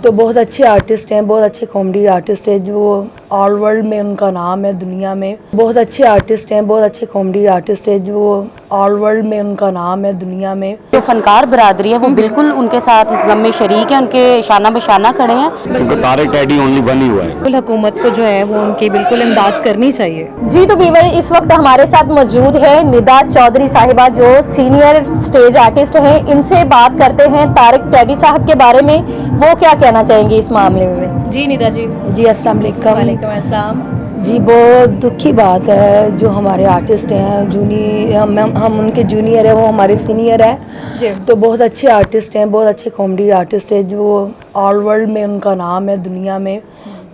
तो बहुत अच्छे आर्टिस्ट हैं, बहुत अच्छे कॉमेडी आर्टिस्ट हैं, जो ऑल वर्ल्ड में उनका नाम है दुनिया में। बहुत अच्छे आर्टिस्ट हैं, बहुत अच्छे कॉमेडी आर्टिस्ट हैं, जो ऑल वर्ल्ड में उनका नाम है दुनिया में। जो फनकार बरादरी है वो बिल्कुल उनके साथ इस गम में शरीक है, उनके शाना बशाना खड़े हैं। उनका तारिक टैडी ओनली वन ही हुआ है। बिल्कुल हुकूमत को जो है वो उनकी बिल्कुल इमदाद करनी चाहिए। जी तो वीवर इस वक्त हमारे साथ मौजूद है निदा चौधरी साहिबा, जो सीनियर स्टेज आर्टिस्ट हैं। इनसे बात करते हैं तारिक टैडी साहब के बारे में, वो क्या कहना चाहेंगे इस मामले में। जी निदा जी। जी अस्सलाम वालेकुम। वालेकुम अस्सलाम। जी बहुत दुख की बात है, जो हमारे आर्टिस्ट हैं हम उनके जूनियर हैं, वो हमारे सीनियर हैं जी। तो बहुत अच्छे आर्टिस्ट हैं, बहुत अच्छे कॉमेडी आर्टिस्ट हैं, जो ऑल वर्ल्ड में उनका नाम है दुनिया में,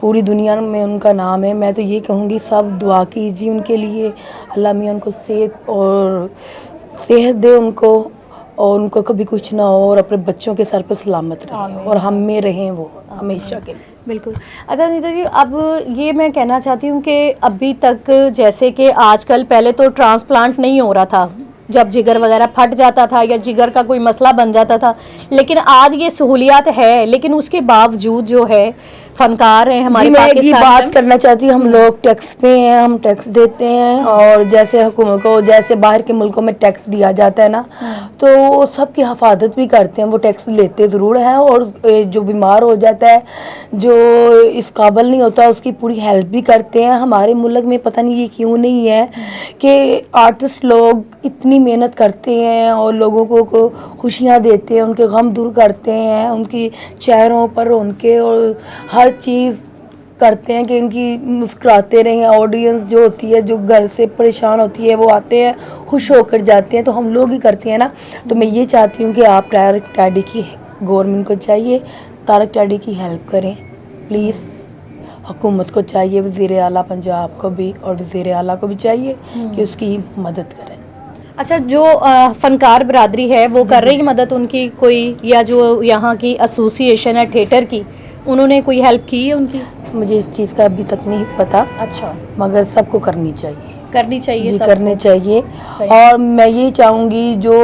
पूरी दुनिया में उनका नाम है। मैं तो ये कहूँगी सब दुआ कीजिए उनके लिए, अल्लाह मियाँ उनको सेहत दे उनको, और उनको कभी कुछ ना हो, और अपने बच्चों के सर पर सलामत रहें और हम में रहें वो हमेशा के लिए। बिल्कुल। अच्छा निदा जी, अब ये मैं कहना चाहती हूँ कि अभी तक जैसे कि आजकल, पहले तो ट्रांसप्लांट नहीं हो रहा था, जब जिगर वगैरह फट जाता था या जिगर का कोई मसला बन जाता था, लेकिन आज ये सहूलियात है, लेकिन उसके बावजूद जो है फनकार हैं हमारे पाकिस्तान में। बात करना चाहती हूँ, हम लोग टैक्स पे हैं, हम टैक्स देते हैं, और जैसे हुकूमत को जैसे बाहर के मुल्कों में टैक्स दिया जाता है ना, तो वो सबकी हिफाजत भी करते हैं, वो टैक्स लेते ज़रूर हैं, और जो बीमार हो जाता है, जो इस काबिल नहीं होता, उसकी पूरी हेल्प भी करते हैं। हमारे मुल्क में पता नहीं ये क्यों नहीं है कि आर्टिस्ट लोग इतनी मेहनत करते हैं और लोगों को खुशियाँ देते हैं, उनके गम दूर करते हैं, उनकी चेहरों पर उनके और हर चीज़ करते हैं कि इनकी मुस्कुराते रहें। ऑडियंस जो होती है, जो घर से परेशान होती है, वो आते हैं, खुश होकर जाते हैं, तो हम लोग ही करते हैं ना। तो मैं ये चाहती हूँ कि आप तारिक टैडी की गवर्नमेंट को चाहिए, तारिक टैडी की हेल्प करें प्लीज़। हुकूमत को चाहिए, वज़ीर आला पंजाब को भी और वज़ीर आला को भी चाहिए कि उसकी मदद करें। अच्छा, जो फनकार बरादरी है वो कर रही है मदद उनकी कोई, या जो यहाँ की एसोसिएशन है थिएटर की, उन्होंने कोई हेल्प की है उनकी? मुझे इस चीज़ का अभी तक नहीं पता। अच्छा। मगर सबको करनी चाहिए, करनी चाहिए, सब करने चाहिए। और मैं ये चाहूँगी जो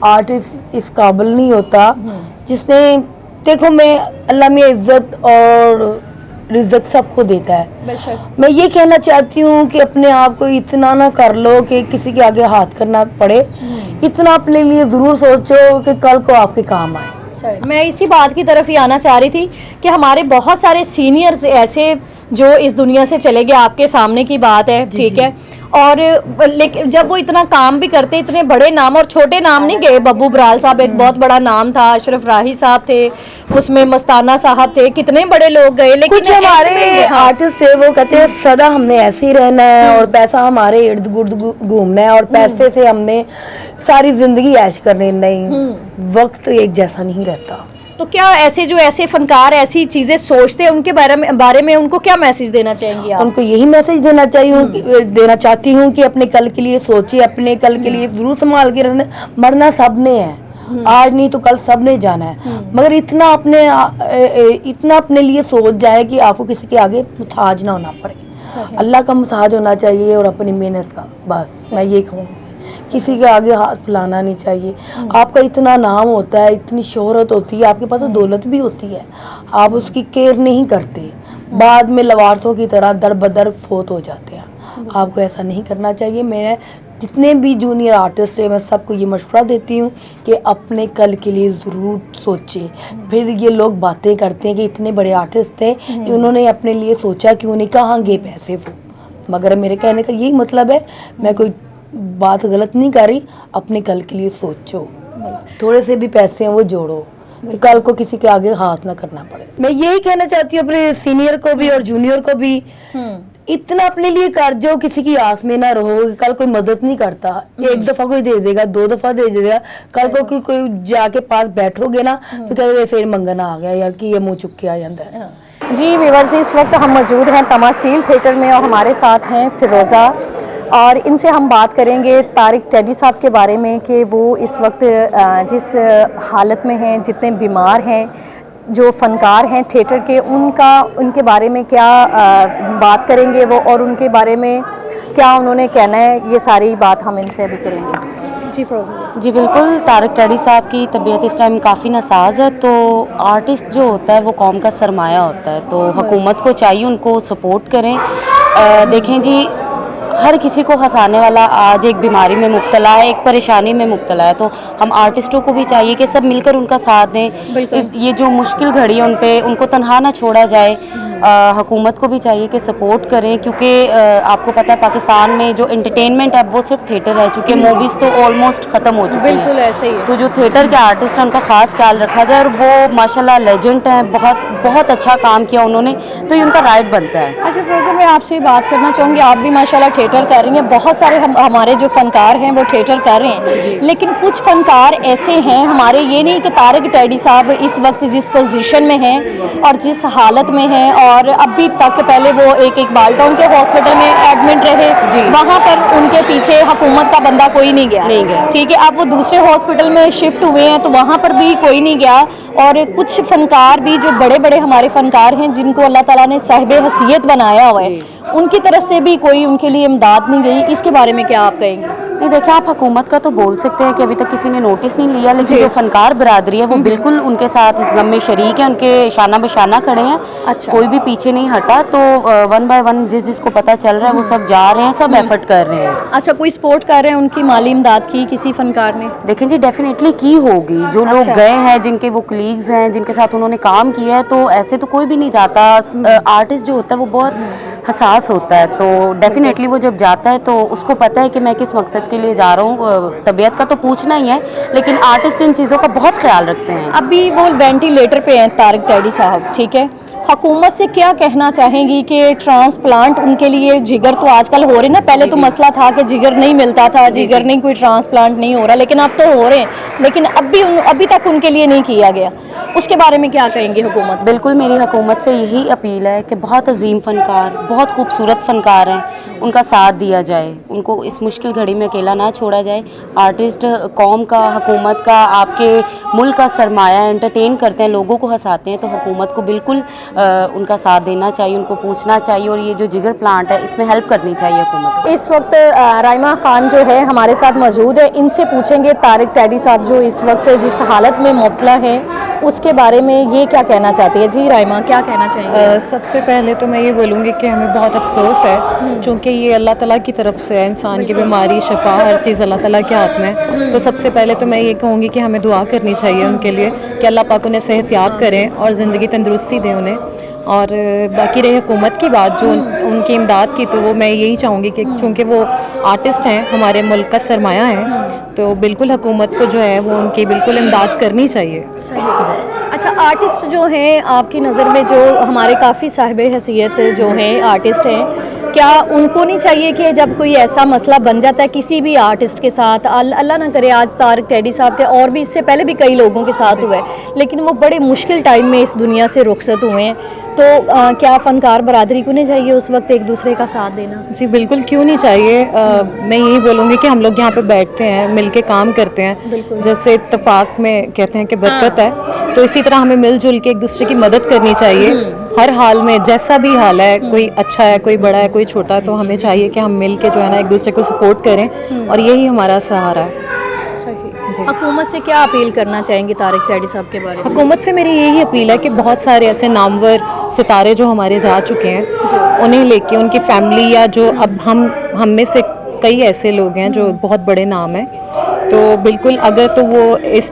आर्टिस्ट इस काबिल नहीं होता, जिसने देखो, मैं अल्लाह में इज्जत और रिज़्क़ सबको देता है। मैं ये कहना चाहती हूँ कि अपने आप को इतना ना कर लो कि किसी के आगे हाथ करना पड़े, इतना अपने लिए ज़रूर सोचो कि कल को आपके काम आए। मैं इसी बात की तरफ ही आना चाह रही थी कि हमारे बहुत सारे सीनियर्स ऐसे जो इस दुनिया से चले गए, आपके सामने की बात है, ठीक है, और लेकिन जब वो इतना काम भी करते, इतने बड़े नाम और छोटे नाम नहीं गए, बब्बू बराल साहब एक बहुत बड़ा नाम था, अशरफ राही साहब थे, उसमें मस्ताना साहब थे, कितने बड़े लोग गए, लेकिन कुछ हमारे आर्टिस्ट थे वो कहते हैं सदा हमने ऐसे ही रहना है और पैसा हमारे इर्द गिर्द घूमना है और पैसे से हमने सारी जिंदगी ऐश करनी। नहीं, वक्त एक जैसा नहीं रहता। तो क्या ऐसे जो ऐसे फनकार ऐसी चीजें सोचते हैं, उनके बारे में उनको क्या मैसेज देना चाहेंगे आप? उनको यही मैसेज देना चाहती हूँ कि अपने कल के लिए सोचिए, अपने कल के लिए जरूर संभाल के रहना। मरना सबने है, आज नहीं तो कल सबने जाना है, मगर इतना अपने लिए सोच जाए कि आपको किसी के आगे मुताज ना होना पड़े। अल्लाह का मुताज होना चाहिए और अपनी मेहनत का, बस मैं ये कहूँ। किसी के आगे हाथ फैलाना नहीं चाहिए। आपका इतना नाम होता है, इतनी शोहरत होती है, आपके पास तो दौलत भी होती है, आप उसकी केयर नहीं करते, बाद में लवारसों की तरह दर बदर फोत हो जाते हैं। आपको ऐसा नहीं करना चाहिए। मैं जितने भी जूनियर आर्टिस्ट हैं, मैं सबको ये मशवरा देती हूँ कि अपने कल के लिए ज़रूर सोचें। फिर ये लोग बातें करते हैं कि इतने बड़े आर्टिस्ट थे, उन्होंने अपने लिए सोचा क्यों नहीं, कहाँ गए पैसे वो। मगर मेरे कहने का यही मतलब है, मैं कोई बात गलत नहीं कर रही, अपने कल के लिए सोचो, थोड़े से भी पैसे हैं वो जोड़ो, कल को किसी के आगे हाथ ना करना पड़े। मैं यही कहना चाहती हूँ अपने सीनियर को भी और जूनियर को भी, इतना अपने लिए कर जो किसी की आस में ना रहो। कल कोई मदद नहीं करता, एक दफा कोई दे देगा, दो दफा दे देगा, कल को कोई जाके पास बैठोगे ना तो कहेंगे फिर मंगना आ गया यार कि ये मुँह चुक के आ जाता है। जी व्यूअर्स, इस वक्त हम मौजूद हैं तमासील थिएटर में और हमारे साथ हैं फिरोज़ा, और इनसे हम बात करेंगे तारिक टैडी साहब के बारे में कि वो इस वक्त जिस हालत में हैं, जितने बीमार हैं, जो फनकार हैं थिएटर के, उनके बारे में क्या बात करेंगे वो, और उनके बारे में क्या उन्होंने कहना है, ये सारी बात हम इनसे अभी करेंगे। जी फिरोज़ा जी बिल्कुल, तारिक टैडी साहब की तबीयत इस टाइम काफ़ी नासाज है। तो आर्टिस्ट जो होता है वो कौम का सरमाया होता है, तो हुकूमत को चाहिए उनको सपोर्ट करें। देखें जी, हर किसी को हंसाने वाला आज एक बीमारी में मुब्तला है, एक परेशानी में मुब्तला है, तो हम आर्टिस्टों को भी चाहिए कि सब मिलकर उनका साथ दें। बिल्कुल। ये जो मुश्किल घड़ी है उन पे उनको तनहा ना छोड़ा जाए। हुकूमत को भी चाहिए कि सपोर्ट करें, क्योंकि आपको पता है पाकिस्तान में जो एंटरटेनमेंट है वो सिर्फ थिएटर है, क्योंकि मूवीज़ तो ऑलमोस्ट ख़त्म हो चुकी हैं। बिल्कुल ऐसे ही है। तो जो थिएटर के आर्टिस्ट हैं उनका ख़ास ख्याल रखा जाए, और वो माशाल्लाह लेजेंड हैं, बहुत बहुत अच्छा काम किया उन्होंने, तो ये उनका राइट बनता है। अच्छा फिरोज़ा, मैं आपसे बात करना चाहूँगी, आप भी माशाल्लाह थिएटर कर रही हैं, बहुत सारे हमारे जो फनकार हैं वो थिएटर कर रहे हैं, लेकिन कुछ फनकार ऐसे हैं हमारे, ये नहीं कि तारिक टैडी साहब इस वक्त जिस पोजीशन में हैं और जिस हालत में हैं, और अभी तक पहले वो एक बालटाउन के हॉस्पिटल में एडमिट रहे, वहाँ पर उनके पीछे हुकूमत का बंदा कोई नहीं गया, ठीक है। अब वो दूसरे हॉस्पिटल में शिफ्ट हुए हैं तो वहाँ पर भी कोई नहीं गया, और कुछ फनकार भी जो बड़े बड़े हमारे फनकार हैं जिनको अल्लाह ताला ने साहिब हसीयत बनाया हुआ है, उनकी तरफ से भी कोई उनके लिए इमदाद नहीं गई। इसके बारे में क्या आप कहेंगे? नहीं, देखिए, आप हुकूमत का तो बोल सकते हैं कि अभी तक किसी ने नोटिस नहीं लिया, लेकिन जो फनकार बरादरी है वो बिल्कुल उनके साथ इस गम में शरीक है, उनके शाना बशाना खड़े हैं। अच्छा। कोई भी पीछे नहीं हटा, तो वन बाय वन जिसको पता चल रहा है वो सब जा रहे हैं, सब एफर्ट कर रहे हैं। अच्छा, कोई सपोर्ट कर रहे हैं, उनकी माली इमदाद की किसी फनकार ने? देखें जी, डेफिनेटली की होगी। जो लोग अच्छा। गए हैं, जिनके वो कलीग्स हैं, जिनके साथ उन्होंने काम किया है, तो ऐसे तो कोई भी नहीं जाता। आर्टिस्ट जो होता है वो बहुत हसास होता है, तो डेफिनेटली वो जब जाता है तो उसको पता है कि मैं किस मकसद के लिए जा रहा हूँ। तबीयत का तो पूछना ही है, लेकिन आर्टिस्ट इन चीज़ों का बहुत ख्याल रखते हैं। अभी वो वेंटिलेटर पे हैं तारिक टैडी साहब, ठीक है। हुकूमत से क्या कहना चाहेंगी कि ट्रांसप्लांट उनके लिए, जिगर तो आजकल हो रहे ना, पहले तो मसला था कि जिगर नहीं मिलता था, जिगर नहीं, कोई ट्रांसप्लांट नहीं हो रहा, लेकिन अब तो हो रहे हैं, लेकिन अभी तक उनके लिए नहीं किया गया। उसके बारे में क्या कहेंगे हुकूमत? बिल्कुल, मेरी हुकूमत से यही अपील है कि बहुत अजीम फ़नकार, बहुत खूबसूरत फ़नकार हैं, उनका साथ दिया जाए, उनको इस मुश्किल घड़ी में अकेला ना छोड़ा जाए। आर्टिस्ट कौम का, हुकूमत का, आपके मुल्क का सरमाया, एंटरटेन करते हैं, लोगों को हंसाते हैं, तो हुकूमत को बिल्कुल उनका साथ देना चाहिए, उनको पूछना चाहिए, और ये जो जिगर प्लांट है इसमें हेल्प करनी चाहिए हुकूमत को। इस वक्त राइमा खान जो है हमारे साथ मौजूद है, इनसे पूछेंगे तारिक टैडी साहब जो इस वक्त जिस हालत में मुब्तला है उसके बारे में ये क्या कहना चाहती है। जी राइमा, क्या कहना चाहेंगे? सबसे पहले तो मैं ये बोलूँगी कि हमें बहुत अफसोस है, क्योंकि ये अल्लाह ताला की तरफ से है। इंसान की बीमारी, शफा, हर चीज़ अल्लाह ताला के हाथ में है। तो सबसे पहले तो मैं ये कहूँगी कि हमें दुआ करनी चाहिए उनके लिए कि अल्लाह पाक उन्हें सेहत याब करें और ज़िंदगी तंदुरुस्ती दें उन्हें। और बाकी रही हुकूमत की बात जो उनकी इमदाद की, तो वो मैं यही चाहूँगी कि चूँकि वो आर्टिस्ट हैं, हमारे मुल्क का सरमाया है, तो बिल्कुल हुकूमत को जो है वो उनकी बिल्कुल इमदाद करनी चाहिए। अच्छा, आर्टिस्ट जो हैं आपकी नज़र में, जो हमारे काफ़ी साहिब हैसियत जो हैं आर्टिस्ट हैं, क्या उनको नहीं चाहिए कि जब कोई ऐसा मसला बन जाता है किसी भी आर्टिस्ट के साथ, अल्लाह ना करे आज तारिक टैडी साहब के, और भी इससे पहले भी कई लोगों के साथ हुआ है, लेकिन वो बड़े मुश्किल टाइम में इस दुनिया से रुखसत हुए हैं, तो क्या फ़नकार बरादरी को नहीं चाहिए उस वक्त एक दूसरे का साथ देना? जी बिल्कुल, क्यों नहीं चाहिए। मैं यही बोलूँगी कि हम लोग यहाँ पे बैठते हैं, मिलके काम करते हैं, जैसे इत्तेफाक में कहते हैं कि बरकत है, तो इसी तरह हमें मिलजुल के एक दूसरे की मदद करनी चाहिए हर हाल में। जैसा भी हाल है, कोई अच्छा है, कोई बड़ा है, कोई छोटा, तो हमें चाहिए कि हम मिल के जो है ना एक दूसरे को सपोर्ट करें, और यही हमारा सहारा है। हुकूमत से क्या अपील करना चाहेंगे तारिक टैडी साहब के बारे में? हुकूमत से मेरी यही अपील है कि बहुत सारे ऐसे नामवर सितारे जो हमारे जा चुके हैं, उन्हें लेके, उनकी फैमिली, या जो अब हम में से कई ऐसे लोग हैं जो बहुत बड़े नाम हैं, तो बिल्कुल अगर तो वो इस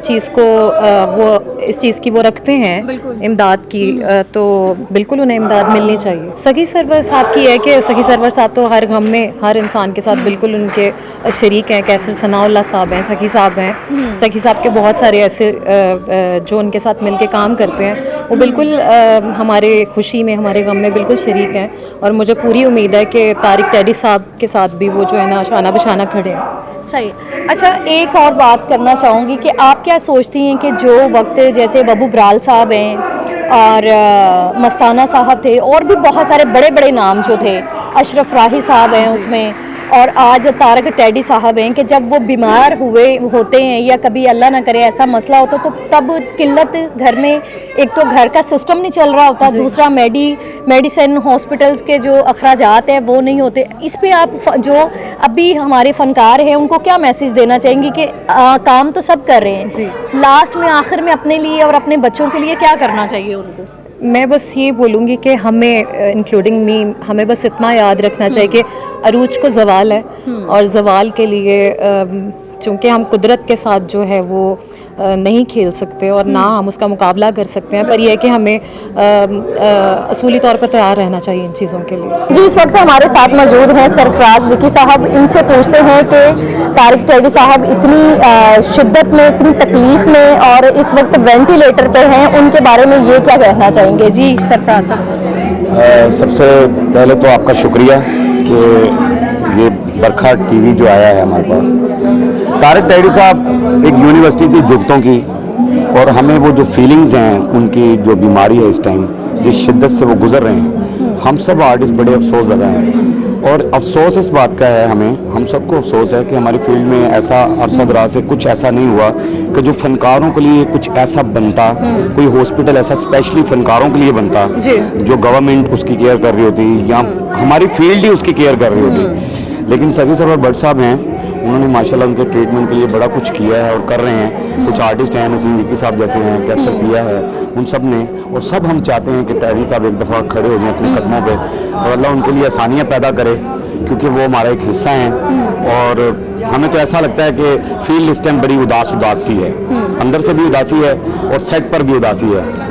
चीज़ की वो रखते हैं इमदाद की, तो बिल्कुल उन्हें इमदाद मिलनी चाहिए। सगी सरवर साहब की है कि सगी सरवर साहब तो हर गम में हर इंसान के साथ बिल्कुल उनके शरीक हैं। कैसर सनाउल्लाह साहब हैं, सगी साहब हैं, सगी साहब के बहुत सारे ऐसे जो उनके साथ मिल के काम करते हैं, वो बिल्कुल हमारे खुशी में, हमारे गम में बिल्कुल शरीक हैं, और मुझे पूरी उम्मीद है कि तारिक टैडी साहब के साथ भी वो जो है ना शाना बशाना खड़े हैं। सही। अच्छा, एक और बात करना चाहूँगी कि आप क्या सोचती हैं कि जो वक्त जैसे बबू बराल साहब हैं और मस्ताना साहब थे, और भी बहुत सारे बड़े बड़े नाम जो थे, अशरफ राही साहब हैं उसमें, और आज तारक टेडी साहब हैं कि जब वो बीमार होते हैं या कभी अल्लाह ना करे ऐसा मसला होता तो तब किल्लत घर में, एक तो घर का सिस्टम नहीं चल रहा होता, दूसरा मेडिसिन हॉस्पिटल्स के जो अखराजात है वो नहीं होते। इस पे आप जो अभी हमारे फनकार हैं उनको क्या मैसेज देना चाहेंगी कि काम तो सब कर रहे हैं, लास्ट में आखिर में अपने लिए और अपने बच्चों के लिए क्या करना चाहिए उनको? मैं बस ये बोलूँगी कि हमें इंक्लूडिंग मी, हमें बस इतना याद रखना चाहिए कि अरूज को जवाल है और जवाल के लिए चूँकि हम कुदरत के साथ जो है वो नहीं खेल सकते और ना हम उसका मुकाबला कर सकते हैं, पर यह है कि हमें असूली तौर पर तैयार रहना चाहिए इन चीज़ों के लिए। जी, इस वक्त हमारे साथ मौजूद हैं सरफराज विकी साहब। इनसे पूछते हैं कि तारिक टेडी साहब इतनी शिद्दत में, इतनी तकलीफ में और इस वक्त वेंटिलेटर पे हैं, उनके बारे में ये क्या कहना चाहेंगे? जी सरफराज साहब। सबसे पहले तो आपका शुक्रिया कि ये बरखा टीवी जो आया है हमारे पास। तारिक टेडी साहब एक यूनिवर्सिटी थी जुगतों की, और हमें वो जो फीलिंग्स हैं उनकी जो बीमारी है इस टाइम, जिस शिद्दत से वो गुजर रहे हैं, हम सब आर्टिस्ट बड़े अफसोस लगे हैं। और अफसोस इस बात का है, हम सबको अफसोस है कि हमारी फील्ड में ऐसा अरसा दराज से कुछ ऐसा नहीं हुआ कि जो फनकारों के लिए कुछ ऐसा बनता, कोई हॉस्पिटल ऐसा स्पेशली फनकारों के लिए बनता, जो गवर्नमेंट उसकी केयर कर रही होती या हमारी फील्ड ही उसकी केयर कर रही होती। लेकिन सभी सरवर भट्ट साहब हैं, उन्होंने माशाल्लाह उनके ट्रीटमेंट के लिए बड़ा कुछ किया है और कर रहे हैं। कुछ आर्टिस्ट हैं, नसीम विकी साहब जैसे हैं, कैसे किया है उन सब ने, और सब हम चाहते हैं कि टेडी साहब एक दफ़ा खड़े हो जाएं अपने कदमों पे और अल्लाह उनके लिए आसानियाँ पैदा करे, क्योंकि वो हमारा एक हिस्सा हैं। और हमें तो ऐसा लगता है कि फील्ड इस टाइम बड़ी उदास सी है, अंदर से भी उदासी है और सेट पर भी उदासी है।